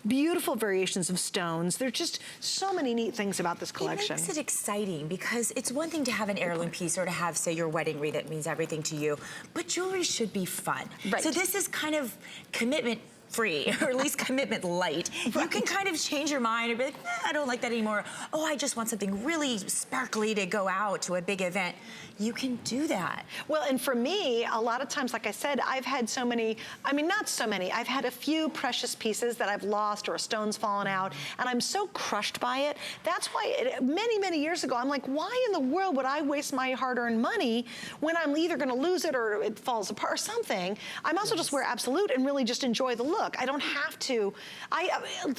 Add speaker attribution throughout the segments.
Speaker 1: beautiful variations of stones. There's just so many neat things about this collection.
Speaker 2: It makes it exciting because it's one thing to have an heirloom piece or to have, say, your wedding ring that means everything to you, but jewelry should be fun.
Speaker 1: Right.
Speaker 2: So this is kind of commitment free, or at least commitment light. Right. You can kind of change your mind or be like, I don't like that anymore. Oh, I just want something really sparkly to go out to a big event. You can do that.
Speaker 1: Well, and for me, a lot of times, like I said, I've had so many, I mean, not so many, I've had a few precious pieces that I've lost or a stone's fallen out, and I'm so crushed by it. That's why many, many years ago, I'm like, why in the world would I waste my hard-earned money when I'm either gonna lose it or it falls apart or something? I might as well just wear Absolute and really just enjoy the look. I don't have to.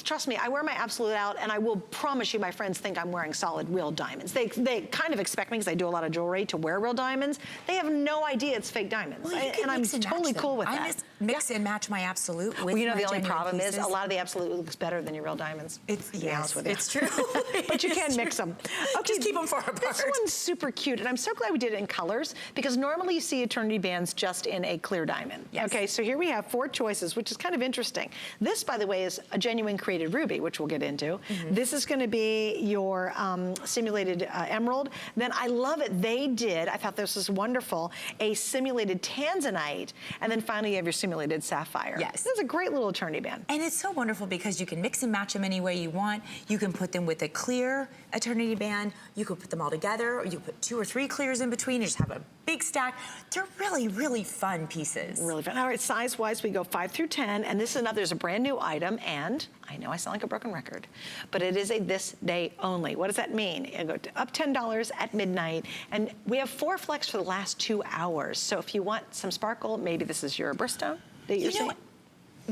Speaker 1: Trust me, I wear my Absolute out, and I will promise you my friends think I'm wearing solid real diamonds. They kind of expect me, because I do a lot of jewelry, to wear real diamonds. They have no idea it's fake diamonds.
Speaker 2: Well,
Speaker 1: and I'm totally cool with that.
Speaker 2: I mix and match my Absolute with
Speaker 1: well, you know,
Speaker 2: my
Speaker 1: the only problem
Speaker 2: pieces.
Speaker 1: is a lot of the Absolute looks better than your real diamonds.
Speaker 2: Yes, it's true.
Speaker 1: But you can mix them. Okay,
Speaker 2: just keep them far apart.
Speaker 1: This one's super cute, and I'm so glad we did it in colors, because normally you see eternity bands just in a clear diamond.
Speaker 2: Yes.
Speaker 1: Okay, so here we have 4 choices, which is kind of interesting. This, by the way, is a genuine created ruby, which we'll get into. This is gonna be your simulated emerald. Then I love it, they did, I thought this was wonderful, a simulated tanzanite, and then finally you have your simulated sapphire.
Speaker 2: Yes.
Speaker 1: This is a great little eternity band.
Speaker 2: And it's so wonderful because you can mix and match them any way you want. You can put them with a clear eternity band. You could put them all together, or you put 2 or 3 clears in between. You just have a big stack. They're really, really fun pieces.
Speaker 1: Really fun. All right, size-wise, we go 5 through 10, and this is another, there's a brand new item, and I know I sound like a broken record, but it is a this day only. What does that mean? It'll go up $10 at midnight, and we have 4 flex for the last 2 hours. So if you want some sparkle, maybe this is your birthstone that you're saying?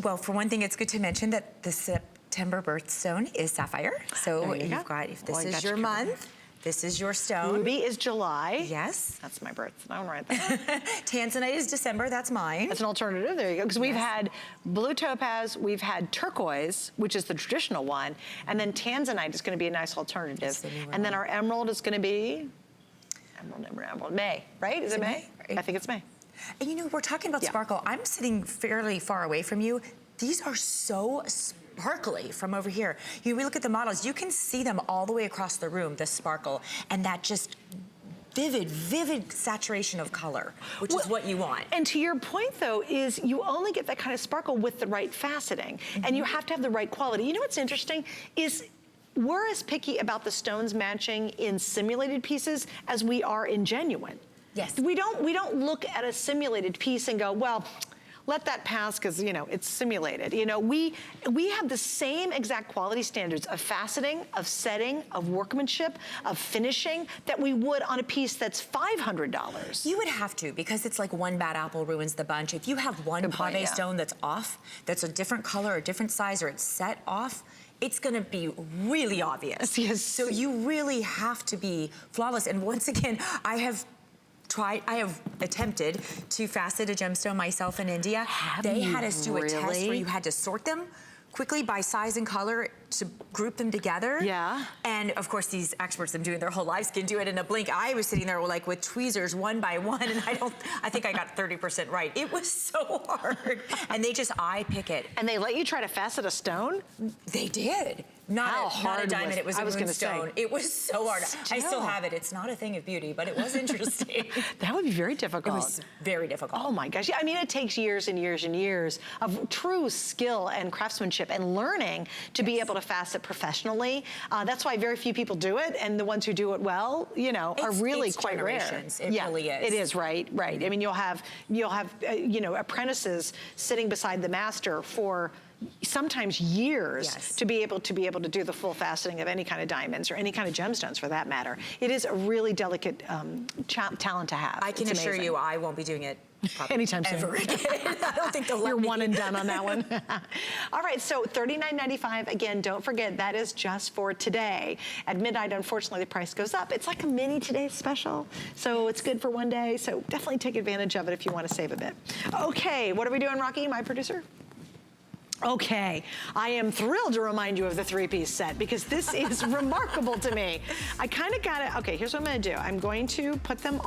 Speaker 2: Well, for one thing, it's good to mention that the September birthstone is sapphire. So you've got, if this is your month, this is your stone.
Speaker 1: Ruby is July.
Speaker 2: Yes.
Speaker 1: That's my birthstone right there.
Speaker 2: Tanzanite is December, that's mine.
Speaker 1: That's an alternative, there you go. Because we've had blue topaz, we've had turquoise, which is the traditional one, and then tanzanite is gonna be a nice alternative. And then our emerald is gonna be, emerald, May, right? Is it May? I think it's May.
Speaker 2: And you know, we're talking about sparkle. I'm sitting fairly far away from you. These are so sparkly from over here. We look at the models, you can see them all the way across the room, the sparkle, and that just vivid saturation of color, which is what you want.
Speaker 1: And to your point though, is you only get that kind of sparkle with the right faceting, and you have to have the right quality. You know what's interesting is we're as picky about the stones matching in simulated pieces as we are in genuine.
Speaker 2: Yes.
Speaker 1: We don't look at a simulated piece and go, well, let that pass because, you know, it's simulated. You know, we have the same exact quality standards of faceting, of setting, of workmanship, of finishing that we would on a piece that's $500.
Speaker 2: You would have to, because it's like one bad apple ruins the bunch. If you have one pave stone that's off, that's a different color or different size, or it's set off, it's gonna be really obvious.
Speaker 1: Yes.
Speaker 2: So you really have to be flawless. And once again, I have attempted to facet a gemstone myself in India. They had us do a test where you had to sort them quickly by size and color to group them together.
Speaker 1: Yeah.
Speaker 2: And of course, these experts have been doing their whole lives can do it in a blink. I was sitting there like with tweezers one by one, and I think I got 30% right. It was so hard. And they just eye pick it.
Speaker 1: And they let you try to facet a stone?
Speaker 2: They did. Not a diamond, it was a moonstone. It was so hard. I still have it. It's not a thing of beauty, but it was interesting.
Speaker 1: That would be very difficult.
Speaker 2: It was very difficult.
Speaker 1: Oh my gosh. Yeah, I mean, it takes years and years and years of true skill and craftsmanship and learning to be able to facet professionally. That's why very few people do it, and the ones who do it well, you know, are really quite rare.
Speaker 2: It really is.
Speaker 1: It is, right. I mean, you'll have you know, apprentices sitting beside the master for sometimes years to be able to do the full faceting of any kind of diamonds or any kind of gemstones for that matter. It is a really delicate talent to have.
Speaker 2: I can assure you I won't be doing it
Speaker 1: anytime soon.
Speaker 2: Ever again. I don't think they'll let me.
Speaker 1: You're one and done on that one. All right, so $39.95. Again, don't forget, that is just for today. At midnight, unfortunately, the price goes up. It's like a mini Today special, so it's good for one day. So definitely take advantage of it if you want to save a bit. Okay, what are we doing, Rocky, my producer? Okay, I am thrilled to remind you of the 3-piece set because this is remarkable to me. I kind of got it. Okay, here's what I'm gonna do. I'm going to put them on.